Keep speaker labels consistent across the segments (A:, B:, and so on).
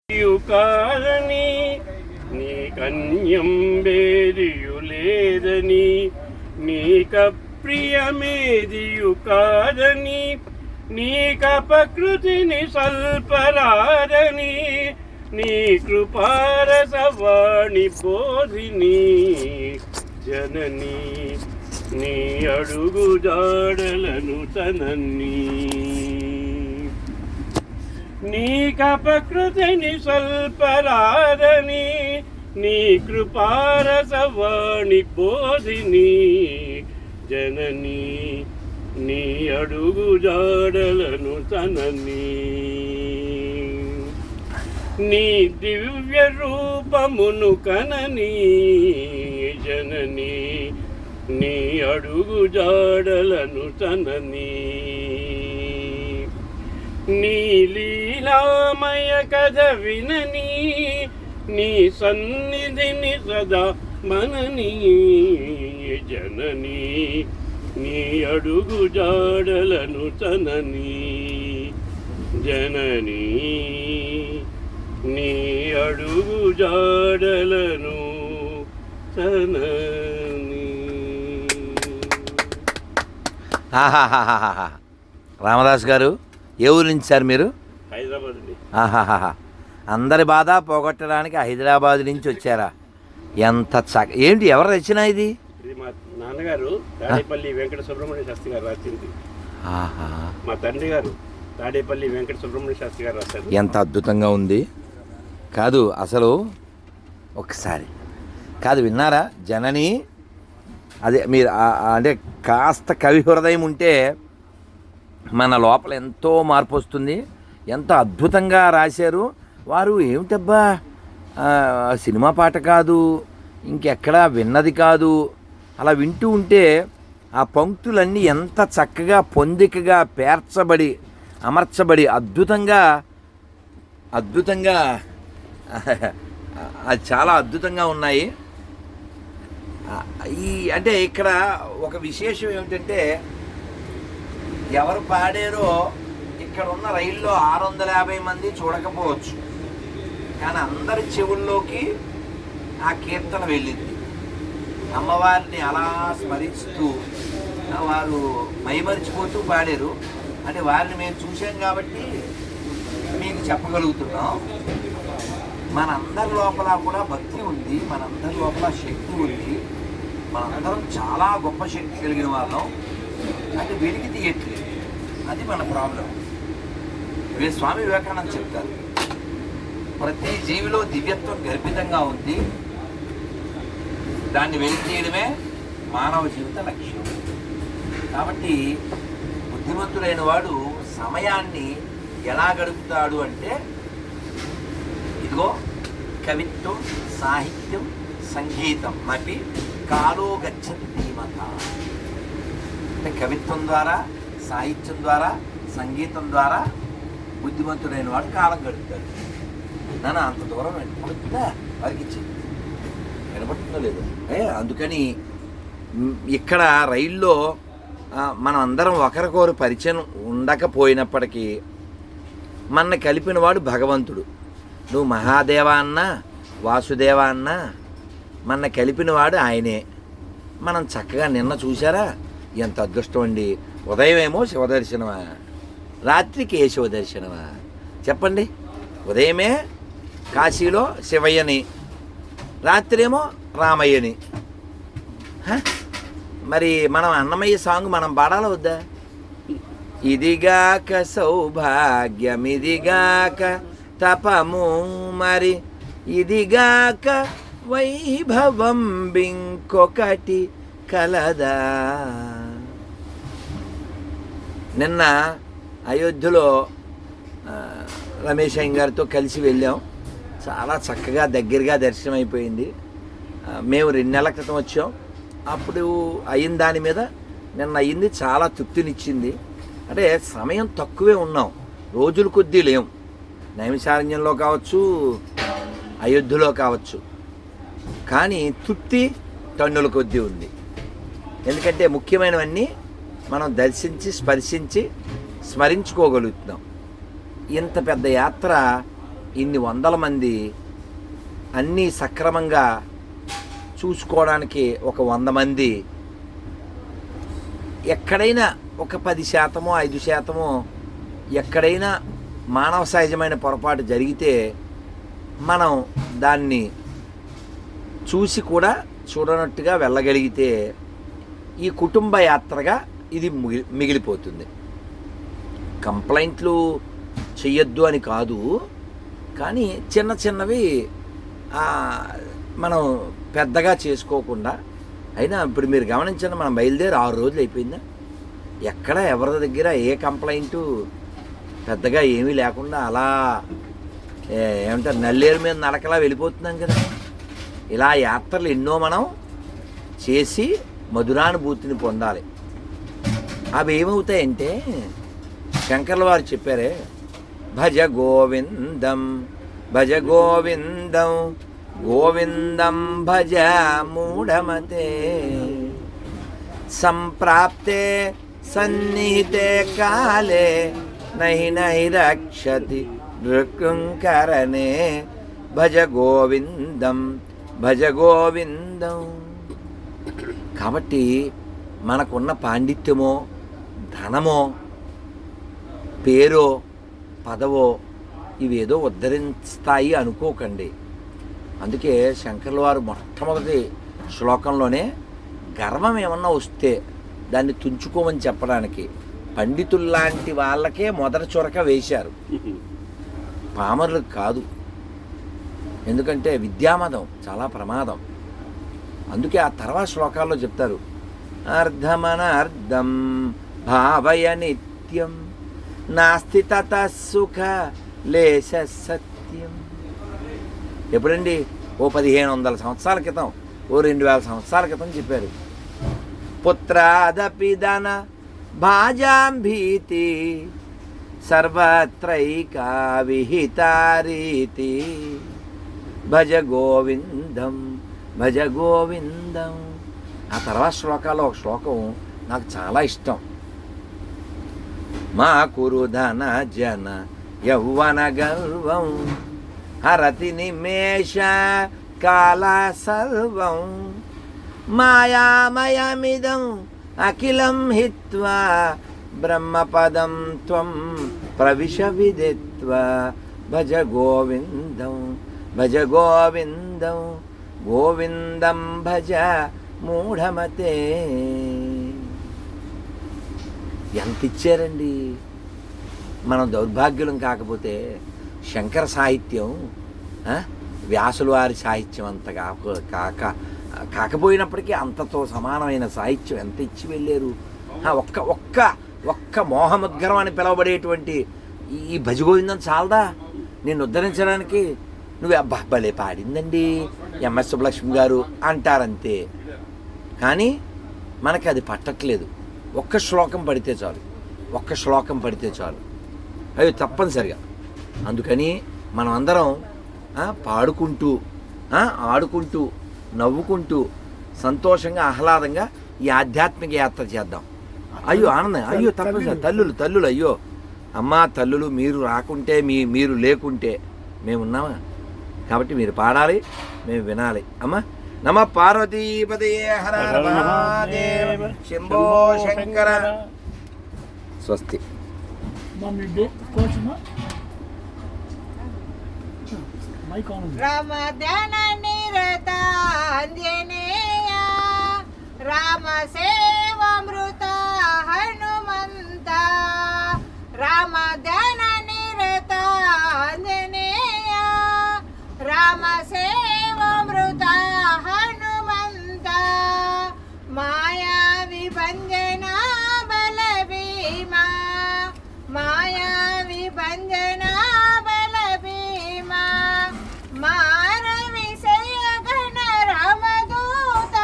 A: కాదని నీ కన్యం బేరియు లేదని నీక ప్రియమేదియు కాదని నీకపకృతిని సల్పరాదని నీ కృపారసవాణి బోధిని జనని నీ అడుగు జాడలను తనని నీకపకృతిని స్వల్పరాదని నీ కృపారసవాణి బోధిని జనని నీ అడుగు జాడలను తనని నీ దివ్య రూపమును కనని జనని నీ అడుగు జాడలను తనని నీ లీలామయ కథ వినని నీ సన్నిధిని సదా మనని జనని నీ అడుగు జాడలను తనని జనని నీ అడుగు జాడలను తనని.
B: రామదాస్ గారు ఏ ఊరు నుంచి సార్ మీరు?
A: హైదరాబాద్.
B: ఆహాహా, అందరి బాధ పోగొట్టడానికి హైదరాబాద్ నుంచి వచ్చారా? ఎంత ఏంటి, ఎవరు రచన ఇది?
A: ఇది మా నాన్నగారు తాడేపల్లి వెంకట సుబ్రహ్మణ్య శాస్త్రి గారు రాసింది. మా తండ్రి గారు తాడేపల్లి వెంకట సుబ్రహ్మణ్య శాస్త్రి గారు రాశారు.
B: ఎంత అద్భుతంగా ఉంది కాదు అసలు. ఒకసారి కాదు విన్నారా జనని? అదే మీరు అంటే కాస్త కవి హృదయం ఉంటే మన లోపల ఎంతో మార్పు వస్తుంది. ఎంత అద్భుతంగా రాశారు వారు. ఏమిటబ్బా, సినిమా పాట కాదు, ఇంకెక్కడా విన్నది కాదు. అలా వింటూ ఉంటే ఆ పంక్తులన్నీ ఎంత చక్కగా పొందికగా పేర్చబడి అమర్చబడి అద్భుతంగా అది చాలా అద్భుతంగా ఉన్నాయి. అంటే ఇక్కడ ఒక విశేషం ఏమిటంటే, ఎవరు పాడారో ఇక్కడ ఉన్న రైల్లో 650 మంది చూడకపోవచ్చు, కానీ అందరి చెవుల్లోకి ఆ కీర్తన వెళ్ళింది. అమ్మవారిని అలా స్మరిస్తూ వారు మైమరిచిపోతూ పాడారు. అంటే వారిని మేము చూసాం కాబట్టి మీకు చెప్పగలుగుతున్నాం. మనందరి లోపల కూడా భక్తి ఉంది, మనందరి లోపల శక్తి ఉంది. మనందరం చాలా గొప్ప శక్తి కలిగిన వాళ్ళం. అంటే వెలికి తీయట్లేదు, అది మన ప్రాబ్లం. స్వామి వివేకానంద చెప్తారు, ప్రతి జీవిలో దివ్యత్వం గర్భితంగా ఉంది, దాన్ని వెలికి తీయడమే మానవ జీవిత లక్ష్యం. కాబట్టి బుద్ధిమంతుడైన వాడు సమయాన్ని ఎలా గడుపుతాడు అంటే, ఇదిగో కవిత్వం, సాహిత్యం, సంగీతం అవి కాలో గచ్చతి ధీమత. అంటే కవిత్వం ద్వారా, సాహిత్యం ద్వారా, సంగీతం ద్వారా బుద్ధిమంతుడైన వాడు కాలం గడుపుతాడు. నాన్న అంత దూరం వినపడుతుందా? వారికి ఇచ్చింది వినపడుతుందో లేదు. అందుకని ఇక్కడ రైల్లో మనం అందరం ఒకరికొకరు పరిచయం ఉండకపోయినప్పటికీ మన కలిపిన వాడు భగవంతుడు. నువ్వు మహాదేవ అన్నా వాసుదేవ అన్నా మన కలిపిన వాడు ఆయనే. మనం చక్కగా నిన్న చూసారా, ఎంత అదృష్టం అండి. ఉదయం ఏమో శివదర్శనమా, రాత్రి కేశవ దర్శనమా? చెప్పండి. ఉదయమే కాశీలో శివయ్యని, రాత్రి ఏమో రామయ్యని. మరి మనం అన్నమయ్య సాంగ్ మనం పాడాలా వద్దా? ఇదిగాక సౌభాగ్యం, ఇదిగాక తపము, మరి ఇదిగాక వైభవం బింకొకటి కలదా. నిన్న అయోధ్యలో రమేష్ అయ్య గారితో కలిసి వెళ్ళాం. చాలా చక్కగా దగ్గరగా దర్శనం అయిపోయింది. మేము 2 నెలల క్రితం వచ్చాం. అప్పుడు అయిన దాని మీద నిన్న అయ్యింది చాలా తృప్తినిచ్చింది. అంటే సమయం తక్కువే ఉన్నాం, రోజుల కొద్దీ లేం. నైమిషారణ్యంలో కావచ్చు, అయోధ్యలో కావచ్చు, కానీ తృప్తి టన్నుల కొద్దీ ఉంది. ఎందుకంటే ముఖ్యమైనవన్నీ మనం దర్శించి స్పర్శించి స్మరించుకోగలుగుతున్నాం. ఇంత పెద్ద యాత్ర ఇన్ని వందల మంది అన్నీ సక్రమంగా చూసుకోవడానికి ఒక 100 మంది, ఎక్కడైనా ఒక 10%, 5% ఎక్కడైనా మానవ సహజమైన పొరపాటు జరిగితే మనం దాన్ని చూసి కూడా చూడనట్టుగా వెళ్ళగలిగితే ఈ కుటుంబ యాత్రగా ఇది మిగిలిపోతుంది. కంప్లైంట్లు చెయ్యొద్దు అని కాదు, కానీ చిన్న చిన్నవి మనం పెద్దగా చేసుకోకుండా. అయినా ఇప్పుడు మీరు గమనించండి, మనం బయలుదేరి 6 రోజులు అయిపోయిందా, ఎక్కడ ఎవరి దగ్గర ఏ కంప్లైంటు పెద్దగా ఏమీ లేకుండా అలా ఏమంటారు నల్లేరు మీద నడకలా వెళ్ళిపోతున్నాం కదా. ఇలా యాత్రలు ఎన్నో మనం చేసి మధురానుభూతిని పొందాలి. అవి ఏమవుతాయంటే శంకర్ల వారు చెప్పారే, భజ గోవిందం భజ గోవిందం గోవిందం భజ మూఢమతే సంప్రాప్తే సన్నిహితే కాలే నహి నహి రక్షతి నృకుంకరణే భజ గోవిందం భజ గోవిందం. కాబట్టి మనకున్న పాండిత్యమో ధనమో పేరో పదవో ఇవేదో ఉద్ధరిస్తాయి అనుకోకండి. అందుకే శంకర్ల వారు మొట్టమొదటి శ్లోకంలోనే గర్వం ఏమన్నా వస్తే దాన్ని తుంచుకోమని చెప్పడానికి పండితుల్లాంటి వాళ్ళకే మొదటి చొరక వేశారు, పామరులకు కాదు. ఎందుకంటే విద్యామదం చాలా ప్రమాదం. అందుకే ఆ తర్వాత శ్లోకాల్లో చెప్తారు, అర్ధమనర్ధం భావయ నిత్యం నాస్తి తతః సుఖ లేశ సత్యం. ఎప్పుడండి? ఓ 1500 సంవత్సరాల క్రితం, ఓ 2000 సంవత్సరాల క్రితం చెప్పారు. పుత్రాదపి ధన భాజాం భీతి సర్వత్రైకా విహితారీతి భజ గోవిందం భజ గోవిందం. ఆ తర్వాత శ్లోకాల్లో ఒక శ్లోకం నాకు చాలా ఇష్టం. మా కురు ధన జన యౌవన గర్వం హరతి నిమేష కాల సర్వం మాయామయమిదం అఖిలం హిత్వా బ్రహ్మపదం త్వం ప్రవిశ విదిత్వా భజ గోవిందం భజ గోవిందం గోవిందం భజ మూఢమతే. ఎంత ఇచ్చారండి. మనం దౌర్భాగ్యులం కాకపోతే శంకర సాహిత్యం వ్యాసుల వారి సాహిత్యం అంత కాకపోయినప్పటికీ అంతతో సమానమైన సాహిత్యం ఎంత ఇచ్చి వెళ్ళారు. ఒక్క ఒక్క ఒక్క మోహముద్గరం అని పిలువబడేటువంటి ఈ భజగోవిందం చాలదా నేను ఉద్ధరించడానికి? నువ్వు అబ్బా భలే పాడిందండి ఎంఎస్ సుబ్బలక్ష్మి గారు అంటారంతే, కానీ మనకి అది పట్టట్లేదు. ఒక్క శ్లోకం పడితే చాలు, ఒక్క శ్లోకం పడితే చాలు, అవి తప్పనిసరిగా. అందుకని మనం అందరం పాడుకుంటూ ఆడుకుంటూ నవ్వుకుంటూ సంతోషంగా ఆహ్లాదంగా ఈ ఆధ్యాత్మిక యాత్ర చేద్దాం. అయ్యో ఆనందం, అయ్యో తప్పనిసరి. తల్లులు అయ్యో అమ్మా తల్లులు, మీరు రాకుంటే మీరు లేకుంటే మేమున్నామా? కాబట్టి మీరు పాడాలి, మేము వినాలి. అమ్మా నమ పార్వతీపతయే హర హర మహాదేవ శంభో శంకర. స్వస్తి.
C: రామధ్యాన నిరత ఆంజనేయ రామ సేవామృత హనుమంత రామధ్యాన నిరత ఆంజనేయ రామ సేవామృత హనుమంత మాయా విభంజన బల భీమా మాయా విభంజన మార విషయ గణ రామదూత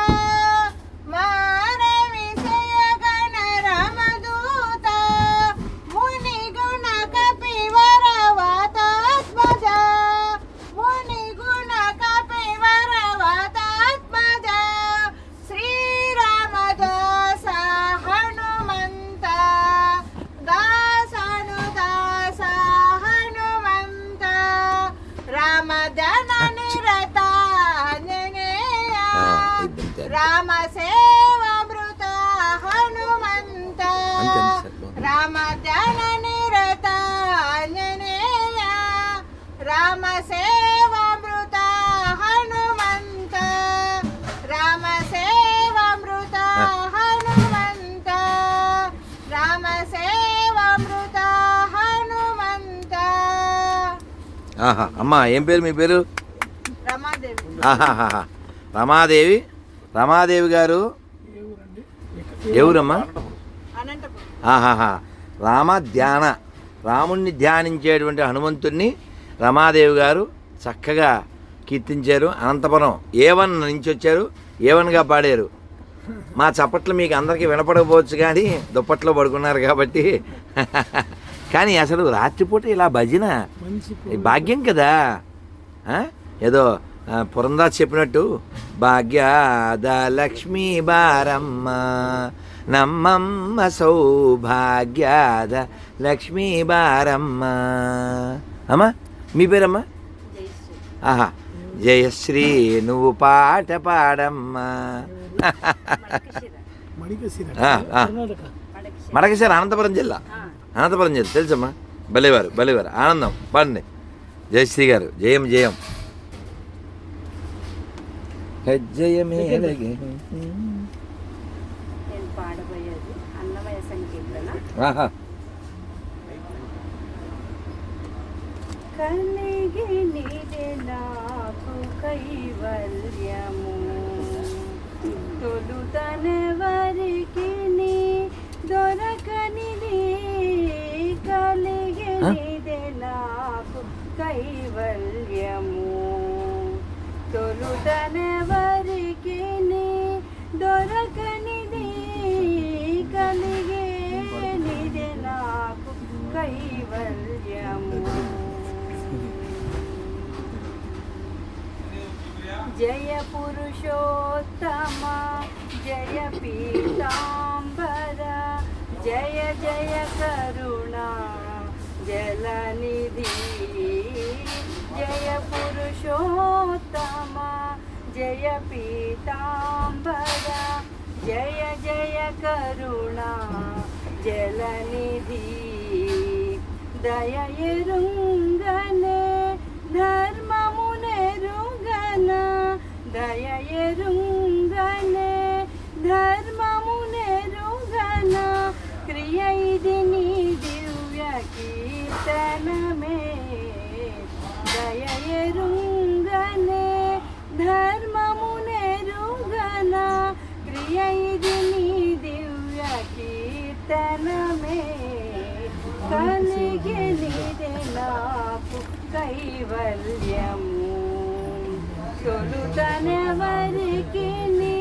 C: మార విషయ గణ రామదూత ముని గుణ రామ సేవామృత హనుమంత రామ ధ్యాన నిరత ఆంజనేయ రామ సేవామృత హనుమంత రామ సేవామృత హనుమంత రామ సేవామృత హనుమంత.
B: అమ్మా ఏం పేరు మీ పేరు?
C: రమాదేవి.
B: రమాదేవి. రమాదేవి గారు ఎవరమ్మా? రామ ధ్యాన, రాముణ్ణి ధ్యానించేటువంటి హనుమంతుణ్ణి రమాదేవి గారు చక్కగా కీర్తించారు. అనంతపురం A1 నుంచి వచ్చారు, A1గా పాడారు. మా చప్పట్లు మీకు అందరికీ వినపడకపోవచ్చు కానీ దుప్పట్లో పడుకున్నారు కాబట్టి. కానీ అసలు రాత్రిపూట ఇలా భజన భాగ్యం కదా. ఏదో పురందాస్ చెప్పినట్టు భాగ్యాద లక్ష్మీ బారమ్మ నమ్మమ్మ సౌభాగ్యాద లక్ష్మీ బారమ్మ. అమ్మా మీ పేరమ్మా? జయశ్రీ నువ్వు పాట పాడమ్మా. మడకశిర అనంతపురం జిల్లా. అనంతపురం జిల్లా తెలుసమ్మా. భలేవారు భలేవారు. ఆనందం పాడండి. జయశ్రీ గారు జయం జయం.
D: నేను పాడబోయేది అన్నమయ్య సంకీర్తన. కలిగి నీదే నాకు కైవల్యము తొలుతనెవరికి నీ దొరకనిది కలిగి నీదే నాకు కైవల్యము తొలుతనెవరికి నీ దొరకనిది కలిగే నిదే నాకు కైవల్యము. జయ పురుషోత్తమ జయ పీతాంబర జయ జయ కరుణా జలనిధి జయ పురుషోత్తమ జయ పీతాంబర జయ జయ కరుణా జలనిధి దయయరుంగనే ధర్మమునెరుగన దయయరుంగనే ధర్మమునెరుగన క్రియ ఇది నీ దివ్య కీర్తనమే దయయరుంగనే ధర్మమునెరుగన క్రియ ఇది నీ దివ్య కీర్తనమే కలిగి నీదే నాకు కైవల్యము తొలుతనెవరికి నీ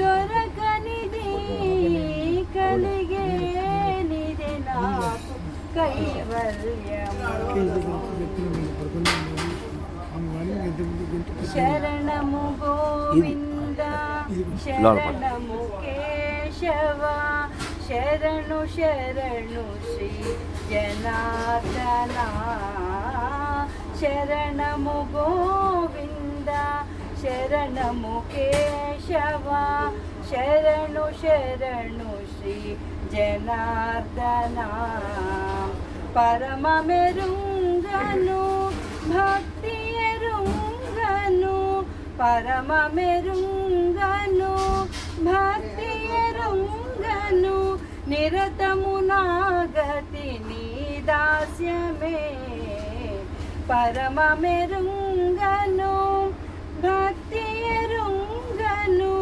D: దొరకనిది కలిగే నీదే నాకు కైవల్యము. శరణము గోవింద శరణము కేశవ శరణు శరణు శ్రీ జనార్దన శరణము గోవింద శరణము కేశవ శరణు శరణు శ్రీ జనార్దన పరమ మెరుంగను భక్తి ఎరుంగను పరమ మెరుంగను భక్తి ఎరుంగను నిరతము నాగతి నీ దాస్యమే పరమ మెరుంగను భక్తి ఎరుంగను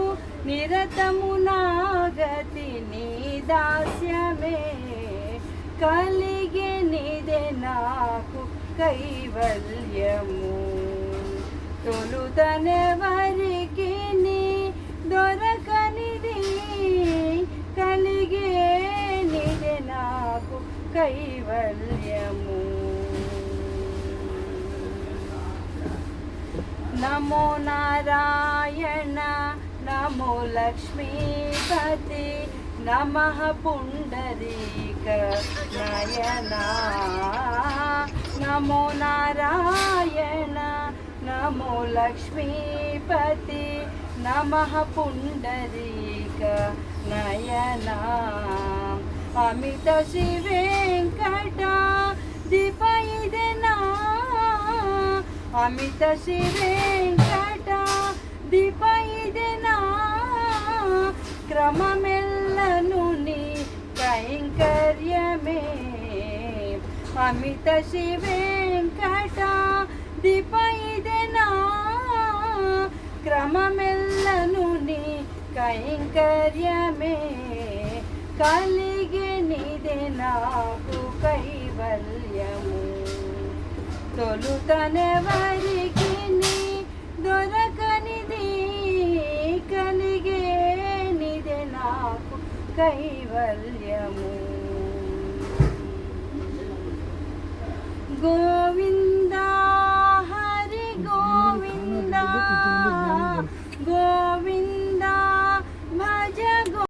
D: నిరతము నాగతి నీ దాస్యమే కలిగే నిదే నాకు కైవల్యము తొలుతనెవరికి నీ దొరకనిది కలిగే నిదే నాకు కైవల్యము. నమో నారాయణ నమో లక్ష్మీపతి నమః పుండరీక నయనా నమో నారాయణ నమో లక్ష్మీపతి నమః పుండరీక నయనా అమిత శ్రీ వెంకటాధిపైదెనా అమిత శ్రీ వెంకటాధిపైదెనా క్రమమెల్లను నీ కైంకర్యమే అమిత శ్రీ వెంకటాధిపైదెనా క్రమమెల్లను నీ కైంకర్యమే కలిగెనిదే నాకు కైవల్యము తొలుతనెవరికి నీ దొరకనిది కలిగేనిదే నాకు కైవల్యము గోవింద హరి గోవింద